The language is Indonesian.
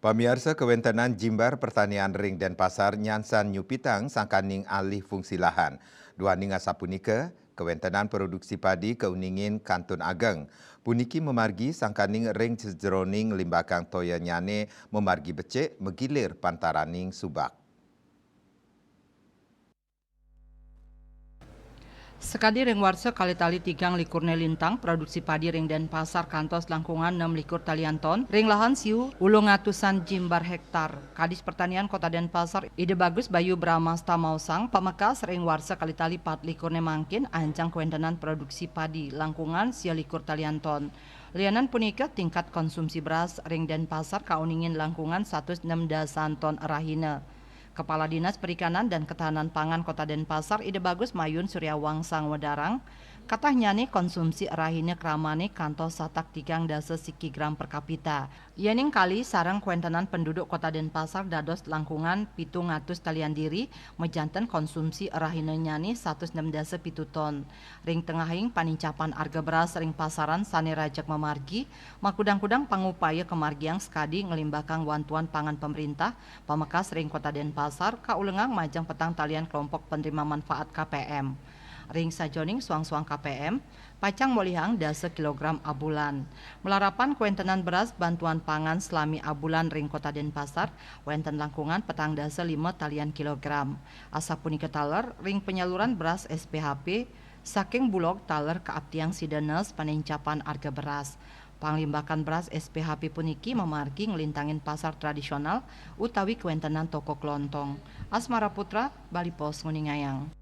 Pemirsa Kewentenan Jimbar Pertanian Ring Denpasar Nyansan Nyupitang sangkaning alih fungsi lahan. Dua ninga sapunika, Kewentenan Produksi Padi Keuningin Kantun Ageng. Puniki memargi sangkaning ring jeroning limbakang toya nyane memargi becek megilir pantaraning subak. Sekadi ring warsa kali tali tigang likurne lintang produksi padi ring Denpasar kantos langkungan 6 likur talian ton ring lahan siu ulung atusan jimbar hektar. Kadis Pertanian Kota Denpasar ide bagus Bayu Bramasta Mausang pamekas ring warsa kali tali 4 likurne mangkin ancang kewentenan produksi padi langkungan sia likur talian ton. Lianan punika tingkat konsumsi beras ring Denpasar kauningin langkungan 106 dasan ton rahina. Kepala Dinas Perikanan dan Ketahanan Pangan Kota Denpasar Ide Bagus Mayun Suryawangsang Wedarang katanya nih konsumsi rahine kramane kantos satak 3 dasa gram per kapita. Yening kali sarang kuentenan penduduk Kota Denpasar dados langkungan 700 talian diri mejanten konsumsi rahine nyani 106 dasa 7 ton. Ring tengahing panincapan harga beras ring pasaran sane rajak memargi makudang-kudang pangupaya kemargiang sekadi ngelimbakang wantuan pangan pemerintah pamekas ring Kota Denpasar kaulengang majang petang talian kelompok penerima manfaat KPM. Ring sajoning suang-suang KPM, pacang molihang dasa kilogram abulan. Melarapan kuentenan beras bantuan pangan selami abulan ring Kota Denpasar, wenten langkungan petang dasa 5 talian kilogram. Asa punika taler ring penyaluran beras SPHP, saking bulog taler keaptiang sidenes panincapan harga beras. Panglimbakan beras SPHP puniki memargi ngelintangin pasar tradisional utawi kuentenan toko kelontong. Asmara Putra, Bali Pos Nguningayang.